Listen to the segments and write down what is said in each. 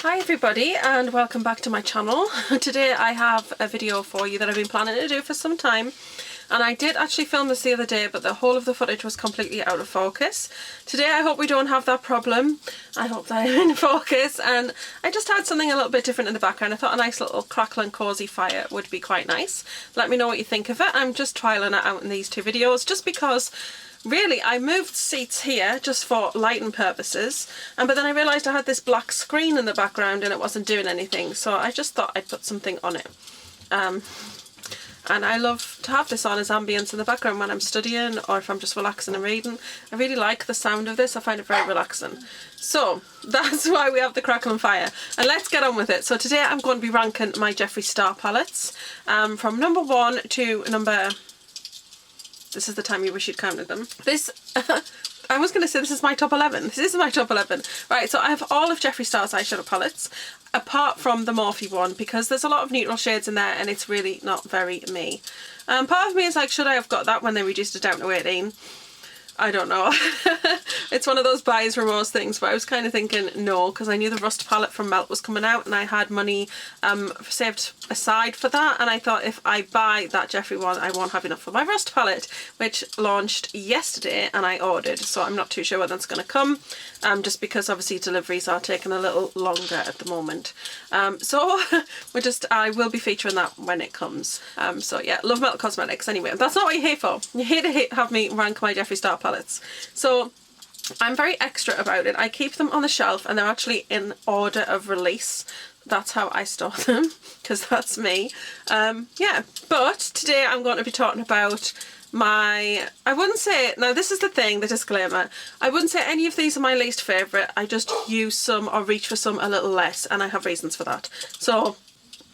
Hi everybody and welcome back to my channel. Today I have a video for you that I've been planning to do for some time, and I did actually film this the other day but the whole of the footage was completely out of focus. Today I hope we don't have that problem. I hope that I'm in focus, and I just had something a little bit different in the background. I thought a nice little crackling cosy fire would be quite nice. Let me know what you think of it. I'm just trialling it out in these two videos just because really, I moved seats here just for lighting purposes, but then I realised I had this black screen in the background and it wasn't doing anything, so I just thought I'd put something on it. And I love to have this on as ambience in the background when I'm studying or if I'm just relaxing and reading. I really like the sound of this. I find it very relaxing. So that's why we have the crackle and fire. And let's get on with it. So today I'm going to be ranking my Jeffree Star palettes from number 1 to number... This is the time you wish you'd counted them. This, I was going to say this is my top 11. This is my top 11. Right, so I have all of Jeffree Star's eyeshadow palettes, apart from the Morphe one, because there's a lot of neutral shades in there and it's really not very me. Part of me is like, should I have got that when they reduced it down to 18? I don't know. It's one of those buyer's remorse things, but I was kind of thinking no, because I knew the Rust palette from Melt was coming out and I had money saved aside for that, and I thought if I buy that Jeffree one I won't have enough for my Rust palette, which launched yesterday and I ordered, so I'm not too sure when that's going to come, just because obviously deliveries are taking a little longer at the moment. So I will be featuring that when it comes. So yeah, love Melt Cosmetics. Anyway, that's not what you're here for. You're here to have me rank my Jeffree Star palettes. So I'm very extra about it. I keep them on the shelf and they're actually in order of release. That's how I store them, because that's me. Yeah, but today I'm going to be talking about I wouldn't say, now this is the thing, the disclaimer, I wouldn't say any of these are my least favourite. I just use some or reach for some a little less, and I have reasons for that. So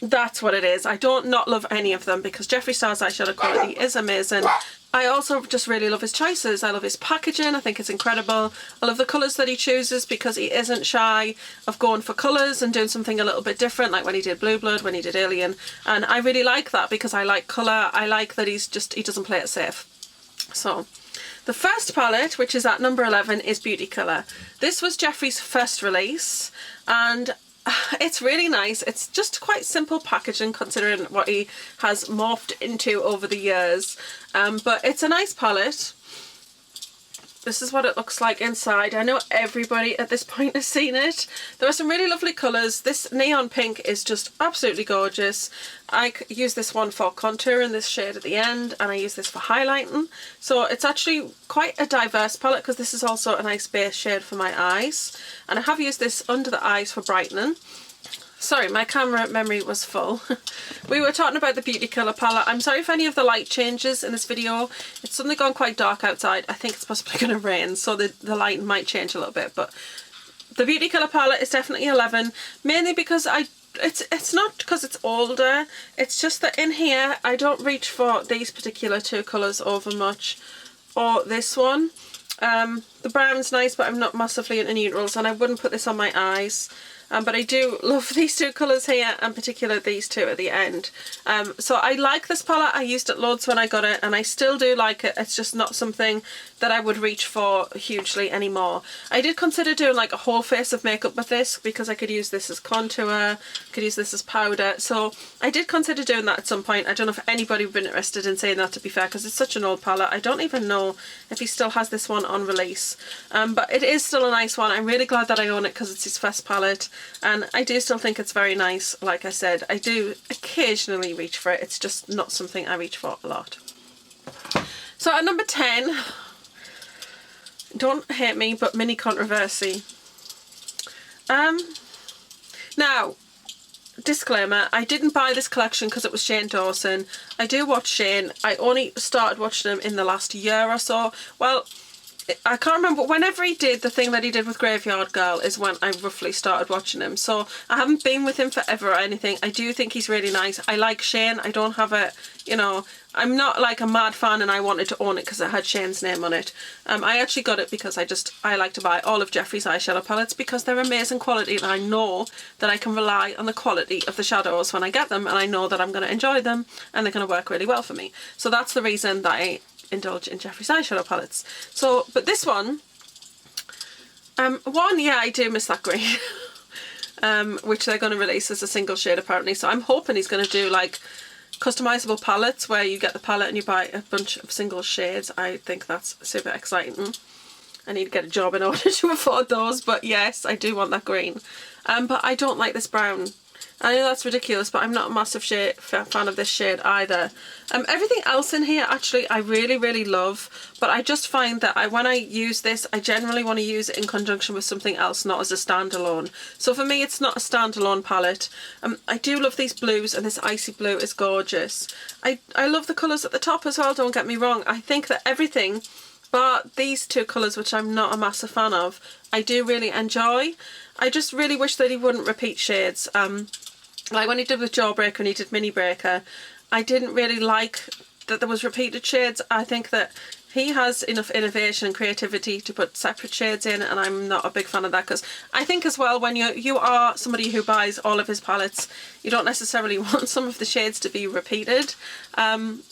that's what it is. I don't not love any of them because Jeffree Star's eyeshadow quality is amazing. I also just really love his choices. I love his packaging. I think it's incredible. I love the colours that he chooses because he isn't shy of going for colours and doing something a little bit different, like when he did Blue Blood, when he did Alien. And I really like that because I like colour. I like that he doesn't play it safe. So the first palette, which is at number 11, is Beauty Colour. This was Jeffree's first release and it's really nice. It's just quite simple packaging considering what he has morphed into over the years, but it's a nice palette. This is what it looks like inside. I know everybody at this point has seen it. There are some really lovely colours. This neon pink is just absolutely gorgeous. I use this one for contour in this shade at the end, and I use this for highlighting. So it's actually quite a diverse palette because this is also a nice base shade for my eyes. And I have used this under the eyes for brightening. Sorry, my camera memory was full. We were talking about the Beauty Colour palette. I'm sorry if any of the light changes in this video. It's suddenly gone quite dark outside. I think it's possibly going to rain, so the light might change a little bit. But the Beauty Colour palette is definitely 11, mainly because it's not because it's older. It's just that in here I don't reach for these particular two colours over much, or this one. The brown's nice, but I'm not massively into neutrals, and I wouldn't put this on my eyes. But I do love these two colours here, and particularly these two at the end. So I like this palette. I used it loads when I got it, and I still do like it. It's just not something that I would reach for hugely anymore. I did consider doing like a whole face of makeup with this because I could use this as contour, could use this as powder. So I did consider doing that at some point. I don't know if anybody would be interested in saying that, to be fair, because it's such an old palette. I don't even know if he still has this one on release. But it is still a nice one. I'm really glad that I own it because it's his first palette. And I do still think it's very nice. Like I said, I do occasionally reach for it. It's just not something I reach for a lot. So at number 10, don't hate me, but mini controversy. Now, disclaimer, I didn't buy this collection because it was Shane Dawson. I do watch Shane. I only started watching him in the last year or so. Well, I can't remember, whenever he did the thing that he did with Graveyard Girl is when I roughly started watching him. So I haven't been with him forever or anything. I do think he's really nice. I like Shane. I don't have a, you know, I'm not like a mad fan and I wanted to own it because it had Shane's name on it. I actually got it because I like to buy all of Jeffree's eyeshadow palettes because they're amazing quality, and I know that I can rely on the quality of the shadows when I get them, and I know that I'm going to enjoy them and they're going to work really well for me. So that's the reason that I indulge in Jeffree's eyeshadow palettes. So, but this one, yeah, I do miss that green. which they're going to release as a single shade apparently. So I'm hoping he's going to do like customizable palettes where you get the palette and you buy a bunch of single shades. I think that's super exciting. I need to get a job in order to afford those, but yes, I do want that green. But I don't like this brown. I know that's ridiculous, but I'm not a massive fan of this shade either. Everything else in here actually I really love, but I just find that when I use this, I generally want to use it in conjunction with something else, not as a standalone. So for me, it's not a standalone palette. I do love these blues, and this icy blue is gorgeous. I love the colours at the top as well, don't get me wrong. I think that everything but these two colours, which I'm not a massive fan of, I do really enjoy. I just really wish that he wouldn't repeat shades. Like when he did with Jawbreaker and he did Minibreaker, I didn't really like that there was repeated shades. I think that he has enough innovation and creativity to put separate shades in, and I'm not a big fan of that, because I think as well, when you are somebody who buys all of his palettes, you don't necessarily want some of the shades to be repeated.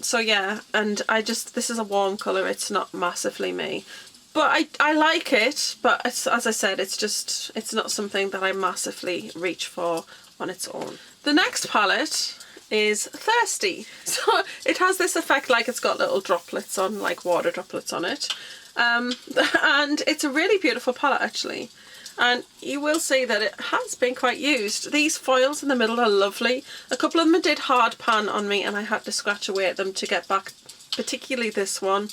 So yeah, and this is a warm colour, it's not massively me. But I like it, but as I said, it's not something that I massively reach for on its own. The next palette is Thirsty. So it has this effect like it's got little droplets on, like water droplets on it. And it's a really beautiful palette actually. And you will see that it has been quite used. These foils in the middle are lovely. A couple of them did hard pan on me and I had to scratch away at them to get back, particularly this one.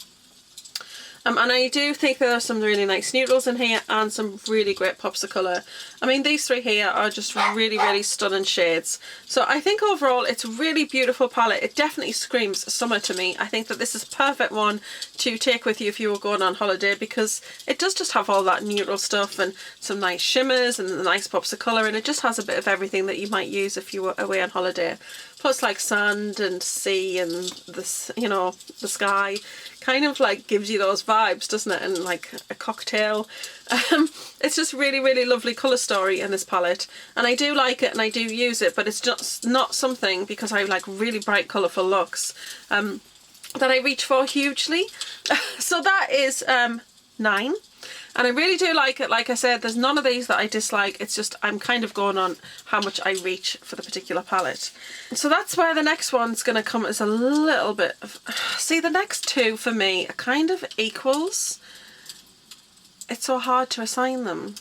And I do think there are some really nice neutrals in here and some really great pops of colour. I mean, these three here are just really stunning shades. So I think overall it's a really beautiful palette. It definitely screams summer to me. I think that this is a perfect one to take with you if you were going on holiday, because it does just have all that neutral stuff and some nice shimmers and the nice pops of colour, and it just has a bit of everything that you might use if you were away on holiday. Plus like sand and sea and this, you know, the sky kind of like gives you those vibes, doesn't it? And like a cocktail. It's just really lovely colour story in this palette, and I do like it and I do use it, but it's just not something, because I like really bright colourful looks, that I reach for hugely. So that is 9. And I really do like it. Like I said, there's none of these that I dislike. It's just I'm kind of going on how much I reach for the particular palette. So that's where the next one's going to come as a little bit of... See, the next two for me are kind of equals. It's so hard to assign them.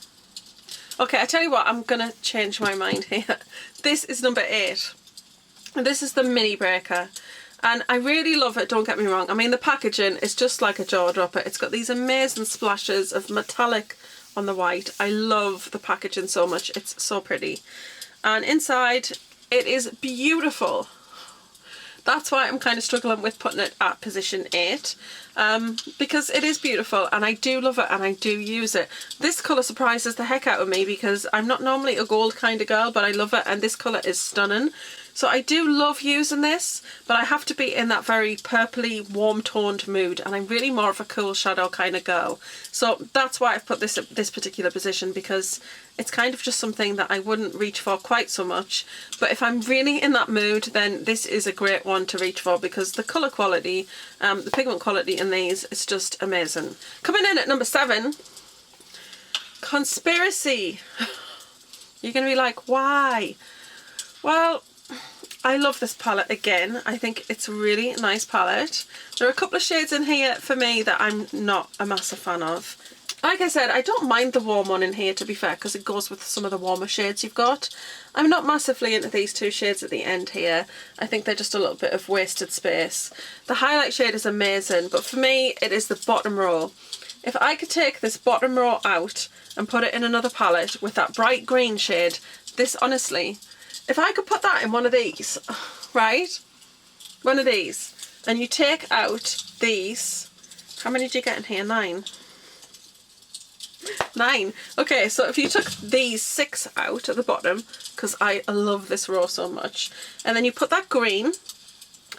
Okay, I tell you what, I'm going to change my mind here. This is number 8. And this is the Minibreaker. And I really love it, don't get me wrong. I mean, the packaging is just like a jaw dropper. It's got these amazing splashes of metallic on the white. I love the packaging so much. It's so pretty. And inside, it is beautiful. That's why I'm kind of struggling with putting it at position 8. Because it is beautiful and I do love it and I do use it. This colour surprises the heck out of me because I'm not normally a gold kind of girl, but I love it, and this colour is stunning. So I do love using this, but I have to be in that very purpley, warm-toned mood, and I'm really more of a cool shadow kind of girl. So that's why I've put this at this particular position, because it's kind of just something that I wouldn't reach for quite so much. But if I'm really in that mood, then this is a great one to reach for, because the colour quality, the pigment quality in these is just amazing. Coming in at number 7, Conspiracy. You're going to be like, why? Well, I love this palette again. I think it's a really nice palette. There are a couple of shades in here for me that I'm not a massive fan of. Like I said, I don't mind the warm one in here, to be fair, because it goes with some of the warmer shades you've got. I'm not massively into these two shades at the end here. I think they're just a little bit of wasted space. The highlight shade is amazing, but for me it is the bottom row. If I could take this bottom row out and put it in another palette with that bright green shade, this honestly... If I could put that in one of these, right, one of these, and you take out these, how many do you get in here? 9. 9. Okay, so if you took these 6 out at the bottom, because I love this row so much, and then you put that green,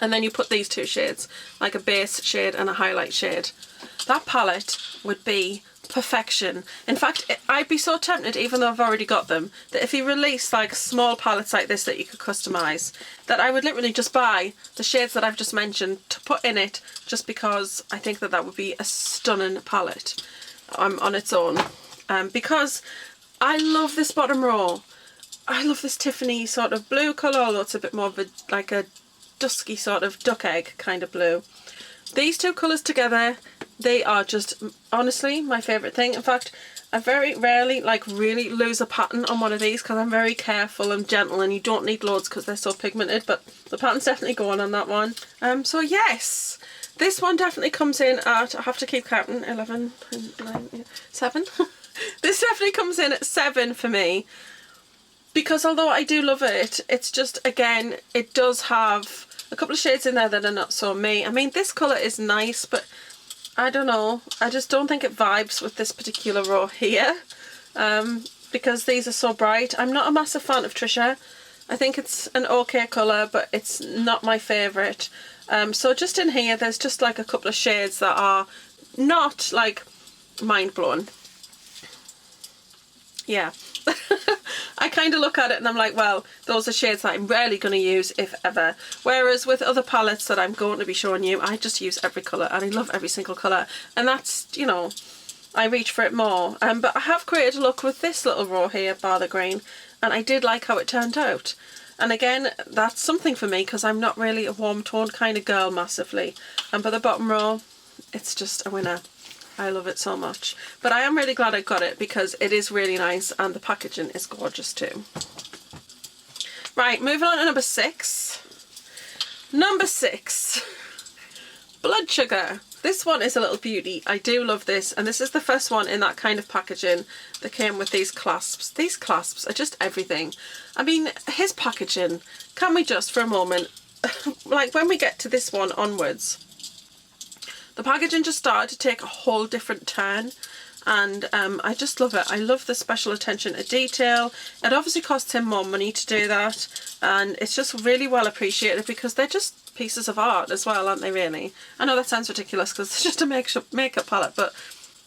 and then you put these 2 shades, like a base shade and a highlight shade, that palette would be perfection. In fact, I'd be so tempted, even though I've already got them, that if he released like small palettes like this that you could customise, that I would literally just buy the shades that I've just mentioned to put in it, just because I think that that would be a stunning palette on its own. Because I love this bottom row. I love this Tiffany sort of blue colour, although it's a bit more of a, like a dusky sort of duck egg kind of blue. These two colours together, they are just honestly my favourite thing. In fact, I very rarely like really lose a pattern on one of these because I'm very careful and gentle, and you don't need loads because they're so pigmented, but the pattern's definitely going on that one. So yes, this one definitely comes in at, I have to keep counting, 11, 9, 7. This definitely comes in at 7 for me, because although I do love it, it's just, again, it does have a couple of shades in there that are not so me. I mean, this colour is nice, but I don't know, I just don't think it vibes with this particular row here, because these are so bright. I'm not a massive fan of Trisha. I think it's an okay colour, but it's not my favourite. So just in here, there's just like a couple of shades that are not like mind-blowing. Yeah. I kind of look at it and I'm like, well, those are shades that I'm rarely going to use, if ever. Whereas with other palettes that I'm going to be showing you, I just use every colour, and I love every single colour. And that's, you know, I reach for it more. But I have created a look with this little row here, bar the green, and I did like how it turned out. And again, that's something for me because I'm not really a warm toned kind of girl massively. And for the bottom row, it's just a winner. I love it so much. But I am really glad I got it because it is really nice and the packaging is gorgeous too. Right, moving on to number 6. Number 6, Blood Sugar. This one is a little beauty. I do love this, and this is the first one in that kind of packaging that came with these clasps. These clasps are just everything. I mean, his packaging, can we just for a moment, like when we get to this one onwards, the packaging just started to take a whole different turn, and I just love it. I love the special attention to detail. It obviously costs him more money to do that, and it's just really well appreciated because they're just pieces of art as well, aren't they, really? I know that sounds ridiculous because it's just a makeup palette, but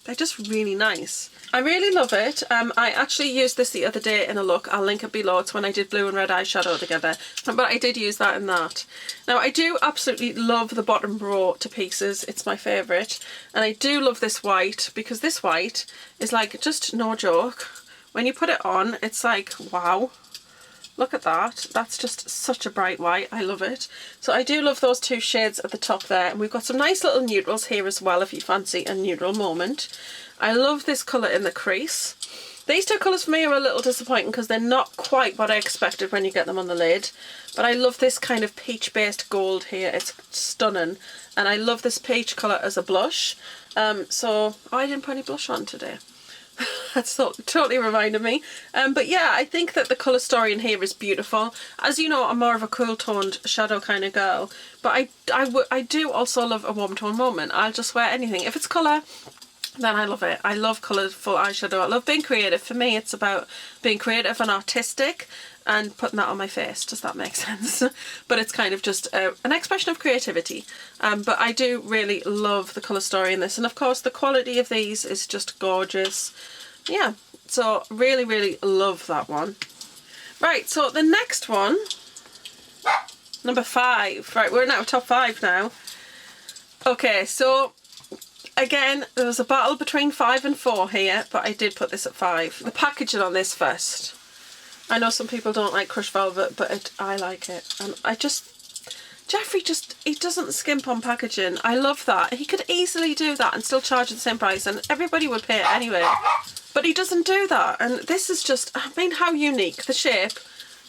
they're just really nice. I really love it. I actually used this the other day in a look. I'll link it below. It's when I did blue and red eyeshadow together. But I did use that in that. Now, I do absolutely love the bottom row to pieces. It's my favourite. And I do love this white because this white is like, just no joke. When you put it on, it's like, wow. Look at that. That's just such a bright white. I love it. So I do love those two shades at the top there. And we've got some nice little neutrals here as well if you fancy a neutral moment. I love this colour in the crease. These two colours for me are a little disappointing because they're not quite what I expected when you get them on the lid. But I love this kind of peach-based gold here. It's stunning. And I love this peach colour as a blush. So I didn't put any blush on today. That's totally reminded me. But yeah, I think that the colour story in here is beautiful. As you know, I'm more of a cool toned shadow kind of girl, but I do also love a warm tone moment. I'll just wear anything. If it's colour, then I love it. I love colourful eyeshadow. I love being creative. For me, it's about being creative and artistic and putting that on my face. Does that make sense? But it's kind of just an expression of creativity. But I do really love the colour story in this. And of course, the quality of these is just gorgeous. Yeah, so really, really love that one. Right, so the next one, number 5. Right, we're in our top 5 now. Okay, so again, there was a battle between 5 and 4 here, but I did put this at 5. The packaging on this first. I know some people don't like crushed velvet, but I like it. And Jeffree he doesn't skimp on packaging. I love that. He could easily do that and still charge the same price and everybody would pay it anyway. But he doesn't do that. And this is just, I mean, how unique. The shape.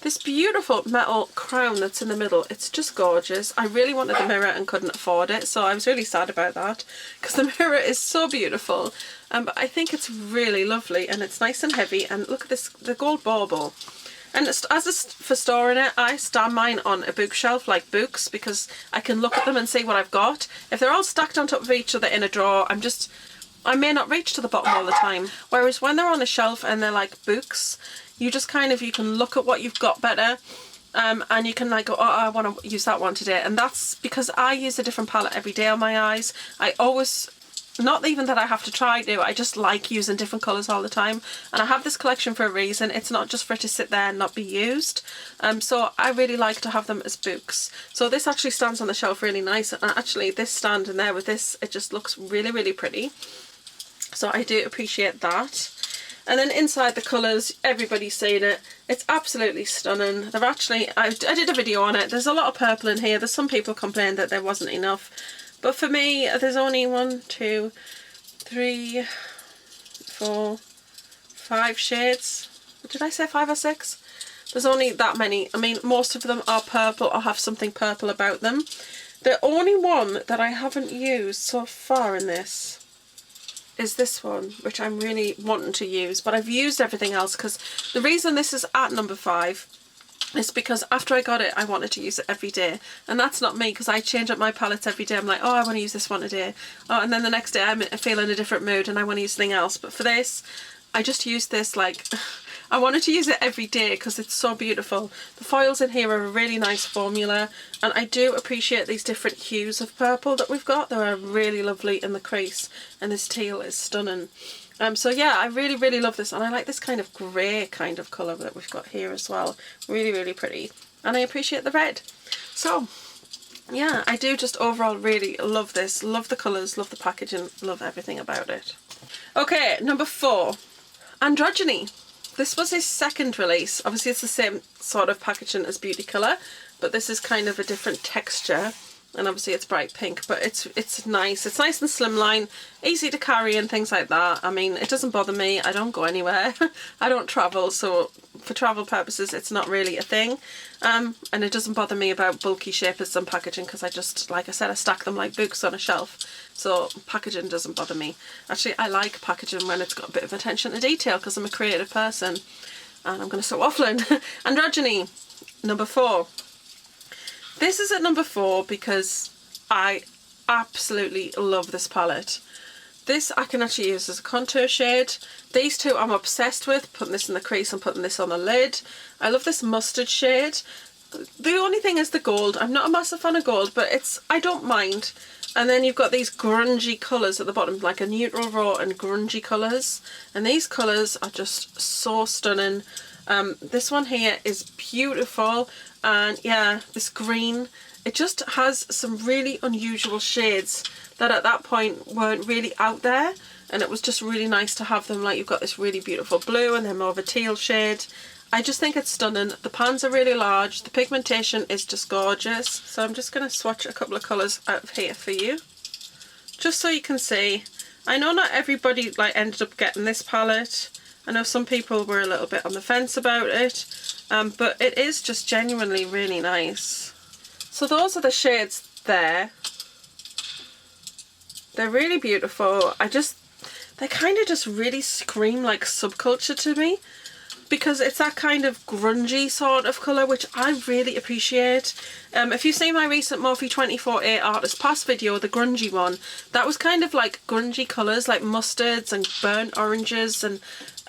This beautiful metal crown that's in the middle. It's just gorgeous. I really wanted the mirror and couldn't afford it. So I was really sad about that because the mirror is so beautiful. But I think it's really lovely and it's nice and heavy. And look at this, the gold bauble. And for storing it, I stand mine on a bookshelf like books because I can look at them and see what I've got. If they're all stacked on top of each other in a drawer, I may not reach to the bottom all the time. Whereas when they're on a shelf and they're like books, you just kind of, you can look at what you've got better. And you can like go, oh, I want to use that one today. And that's because I use a different palette every day on my eyes. I always, not even that I have to try to, I just like using different colours all the time. And I have this collection for a reason. It's not just for it to sit there and not be used. So I really like to have them as books. So this actually stands on the shelf really nice. And actually this stand in there with this, it just looks really, really pretty. So I do appreciate that. And then inside the colours, everybody's seen it. It's absolutely stunning. They're actually, I did a video on it. There's a lot of purple in here. There's some people complained that there wasn't enough. But for me, there's only 1, 2, 3, 4, 5 shades. Did I say 5 or 6? There's only that many. I mean, most of them are purple or have something purple about them. The only one that I haven't used so far in this is this one, which I'm really wanting to use, but I've used everything else, because the reason this is at number 5 is because after I got it, I wanted to use it every day, and that's not me, because I change up my palettes every day. I'm like, oh, I want to use this one today, oh, and then the next day I'm feeling a different mood and I want to use something else. But for this, I just used this, like, I wanted to use it every day because it's so beautiful. The foils in here are a really nice formula, and I do appreciate these different hues of purple that we've got. They're really lovely in the crease, and this teal is stunning. So yeah, I really, really love this, and I like this kind of grey kind of colour that we've got here as well. Really, really pretty, and I appreciate the red. So yeah, I do just overall really love this. Love the colours, love the packaging, love everything about it. Okay, number 4, Androgyny. This was his second release. Obviously it's the same sort of packaging as Beauty Colour, but this is kind of a different texture, and obviously it's bright pink, but it's nice. It's nice and slimline, easy to carry and things like that. I mean, it doesn't bother me. I don't go anywhere. I don't travel, so for travel purposes it's not really a thing. And it doesn't bother me about bulky shapers and packaging, because I just, like I said, I stack them like books on a shelf. So packaging doesn't bother me. Actually, I like packaging when it's got a bit of attention to detail, because I'm a creative person. And I'm going to start waffling. Androgyny, number 4. This is at number 4 because I absolutely love this palette. This I can actually use as a contour shade. These two I'm obsessed with, putting this in the crease and putting this on the lid. I love this mustard shade. The only thing is the gold. I'm not a massive fan of gold, but I don't mind. And then you've got these grungy colours at the bottom, like a neutral raw and grungy colours. And these colours are just so stunning. This one here is beautiful. And yeah, this green, it just has some really unusual shades that at that point weren't really out there. And it was just really nice to have them. Like, you've got this really beautiful blue and then more of a teal shade. I just think it's stunning. The pans are really large. The pigmentation is just gorgeous. So I'm just going to swatch a couple of colours out of here for you, just so you can see. I know not everybody like ended up getting this palette. I know some people were a little bit on the fence about it, but it is just genuinely really nice. So those are the shades there. They're really beautiful. They kind of just really scream like subculture to me, because it's that kind of grungy sort of colour, which I really appreciate. If you've seen my recent Morphe 24A Artist Pass video, the grungy one, that was kind of like grungy colours, like mustards and burnt oranges, and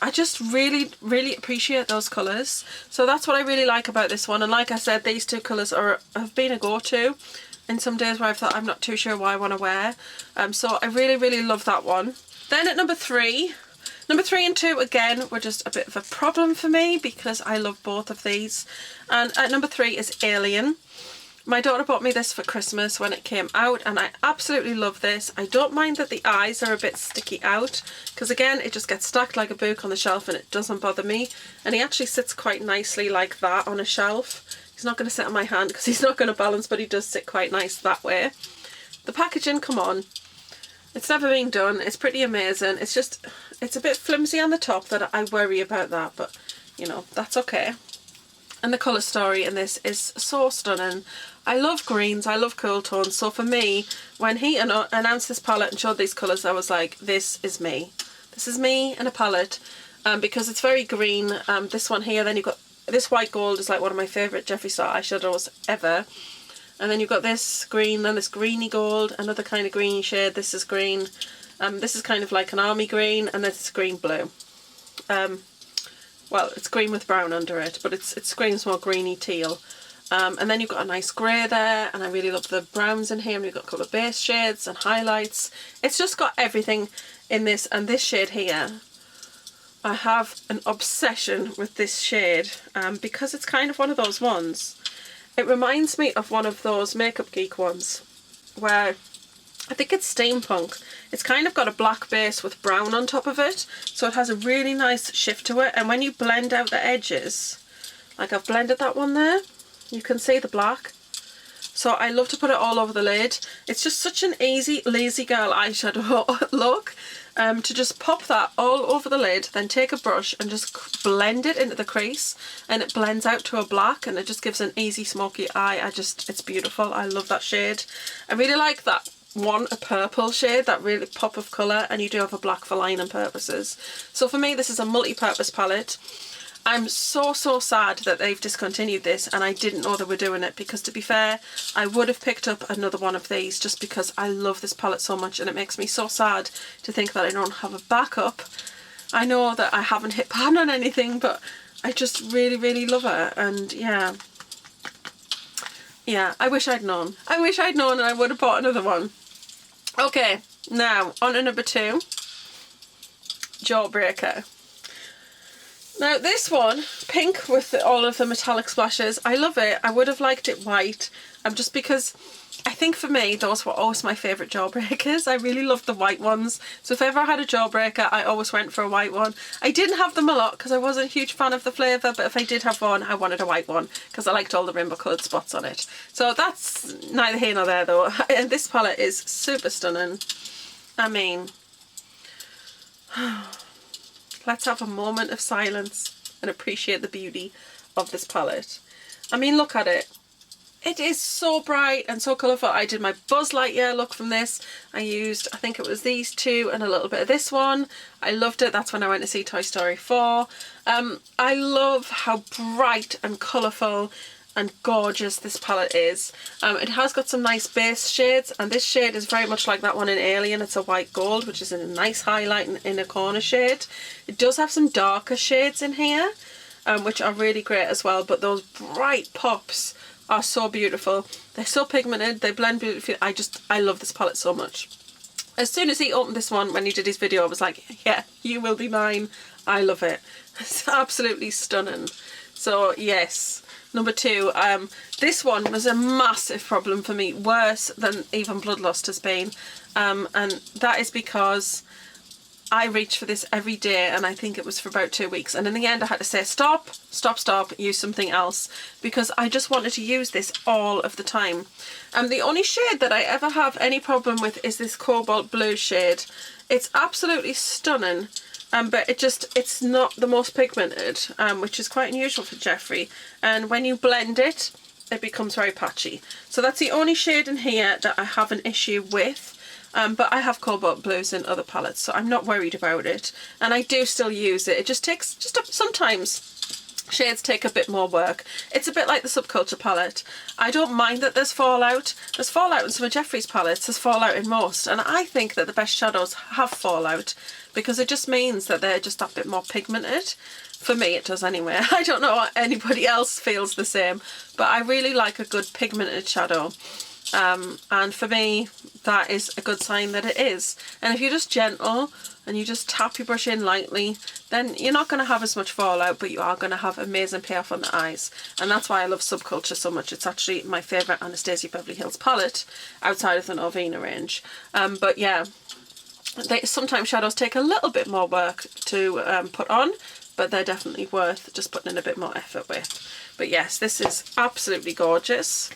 I just really, really appreciate those colours. So that's what I really like about this one. And like I said, these two colours have been a go-to in some days where I've thought I'm not too sure what I want to wear. So I really, really love that one. Then at number 3 and 2 again were just a bit of a problem for me, because I love both of these. And at number 3 is Alien. My daughter bought me this for Christmas when it came out, and I absolutely love this. I don't mind that the eyes are a bit sticky out, because again, it just gets stacked like a book on the shelf and it doesn't bother me. And he actually sits quite nicely like that on a shelf. He's not going to sit on my hand because he's not going to balance, but he does sit quite nice that way. The packaging, come on. It's never been done. It's pretty amazing. It's a bit flimsy on the top, that I worry about that, but you know, that's okay. And the colour story in this is so stunning. I love greens, I love cool tones, so for me, when he announced this palette and showed these colours, I was like, this is me. This is me in a palette, because it's very green. This one here, then you've got this white gold is like one of my favourite Jeffree Star eyeshadows ever. And then you've got this green, then this greeny gold, another kind of greeny shade. This is green. This is kind of like an army green, and this is green blue. Well, it's green with brown under it, but it screams more greeny teal. And then you've got a nice grey there, and I really love the browns in here, and you've got a couple of base shades and highlights. It's just got everything in this, and this shade here, I have an obsession with this shade, because it's kind of one of those ones. It reminds me of one of those Makeup Geek ones, where I think it's steampunk. It's kind of got a black base with brown on top of it, so it has a really nice shift to it. And when you blend out the edges, like I've blended that one there, you can see the black. So I love to put it all over the lid. It's just such an easy lazy girl eyeshadow look. To just pop that all over the lid, then take a brush and just blend it into the crease, and it blends out to a black, and it just gives an easy smoky eye. It's beautiful. I love that shade. I really like that one, a purple shade, that really pop of colour, and you do have a black for lining purposes. So for me, this is a multi-purpose palette. I'm so sad that they've discontinued this, and I didn't know they were doing it, because to be fair, I would have picked up another one of these just because I love this palette so much, and it makes me so sad to think that I don't have a backup. I know that I haven't hit pan on anything, but I just really love it, and yeah, I wish I'd known. I wish I'd known, and I would have bought another one. Okay, now on to number 2, Jawbreaker. Now this one, pink with all of the metallic splashes, I love it. I would have liked it white, just because I think for me those were always my favourite Jawbreakers. I really loved the white ones, so if I ever had a Jawbreaker I always went for a white one. I didn't have them a lot because I wasn't a huge fan of the flavour, but if I did have one I wanted a white one because I liked all the rainbow coloured spots on it. So that's neither here nor there though, and this palette is super stunning. I mean, let's have a moment of silence and appreciate the beauty of this palette. I mean, look at it. It is so bright and so colourful. I did my Buzz Lightyear look from this. I used, I think it was these two and a little bit of this one. I loved it. That's when I went to see Toy Story 4. I love how bright and colourful and gorgeous this palette is. It has got some nice base shades, and this shade is very much like that one in Alien. It's a white gold, which is a nice highlight in a corner shade. It does have some darker shades in here, which are really great as well, but those bright pops are so beautiful. They're so pigmented, they blend beautifully. I love this palette so much. As soon as he opened this one when he did his video, I was like, yeah, you will be mine. I love it. It's absolutely stunning. So yes, number 2. This one was a massive problem for me, worse than even Bloodlust has been, and that is because I reached for this every day, and I think it was for about 2 weeks, and in the end I had to say stop, use something else, because I just wanted to use this all of the time. The only shade that I ever have any problem with is this cobalt blue shade. It's absolutely stunning, but it's not the most pigmented, which is quite unusual for Jeffree, and when you blend it, it becomes very patchy. So that's the only shade in here that I have an issue with. But I have cobalt blues in other palettes, so I'm not worried about it, and I do still use it. It just takes, sometimes shades take a bit more work. It's a bit like the Subculture palette. I don't mind that there's fallout. There's fallout in some of Jeffree's palettes, there's fallout in most, and I think that the best shadows have fallout because it just means that they're just that bit more pigmented. For me it does anyway. I don't know what anybody else feels the same, but I really like a good pigmented shadow. And for me that is a good sign that it is. And if you're just gentle and you just tap your brush in lightly, then you're not going to have as much fallout, but you are going to have amazing payoff on the eyes. And that's why I love Subculture so much. It's actually my favourite Anastasia Beverly Hills palette outside of the Norvina range. But yeah, sometimes shadows take a little bit more work to put on, but they're definitely worth just putting in a bit more effort with. But yes, this is absolutely gorgeous.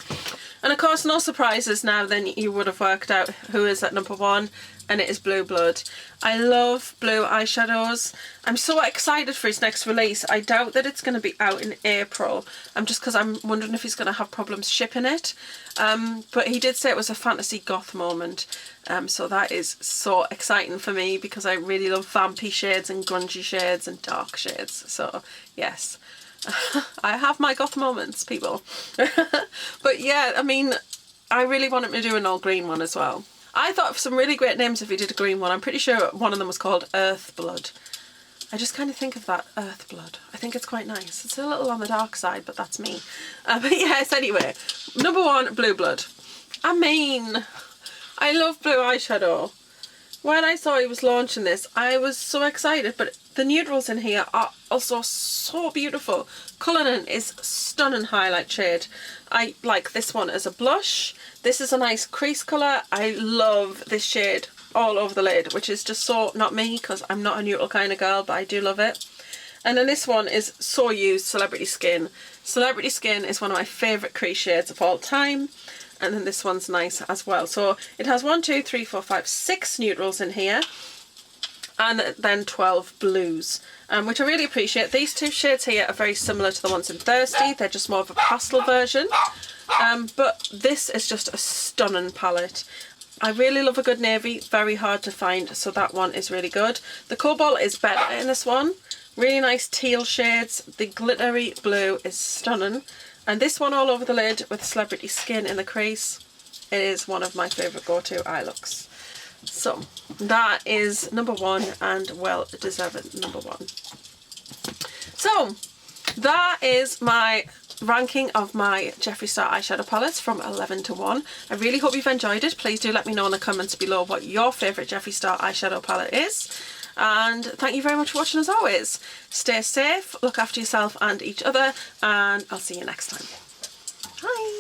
And of course, no surprises now, then you would have worked out who is at number 1, and it is Blue Blood. I love blue eyeshadows. I'm so excited for his next release. I doubt that it's going to be out in April, just because I'm wondering if he's going to have problems shipping it. But he did say it was a fantasy goth moment, so that is so exciting for me because I really love vampy shades and grungy shades and dark shades. So yes. I have my goth moments, people. But yeah, I mean, I really want him to do an all green one as well. I thought of some really great names if he did a green one. I'm pretty sure one of them was called Earth Blood. I just kind of think of that, Earth Blood. I think it's quite nice. It's a little on the dark side, but that's me. But yes, anyway, number 1, Blue Blood. I mean, I love blue eyeshadow. when I saw he was launching this, I was so excited, but the neutrals in here are also so beautiful. Cullinan is stunning highlight shade. I like this one as a blush. This is a nice crease colour. I love this shade all over the lid, which is just so not me because I'm not a neutral kind of girl, but I do love it. And then this one is So Used Celebrity Skin. Celebrity Skin is one of my favourite crease shades of all time. And then this one's nice as well. So it has 1, 2, 3, 4, 5, 6 neutrals in here. And then 12 blues, which I really appreciate. These two shades here are very similar to the ones in Thirsty. They're just more of a pastel version. But this is just a stunning palette. I really love a good navy, very hard to find, so that one is really good. The cobalt is better in this one. Really nice teal shades. The glittery blue is stunning. And this one all over the lid with Celebrity Skin in the crease, it is one of my favourite go-to eye looks. So that is number 1 and well deserved number 1. So that is my ranking of my Jeffree Star eyeshadow palettes from 11 to 1. I really hope you've enjoyed it. Please do let me know in the comments below what your favourite Jeffree Star eyeshadow palette is. And thank you very much for watching as always. Stay safe, look after yourself and each other, and I'll see you next time. Bye!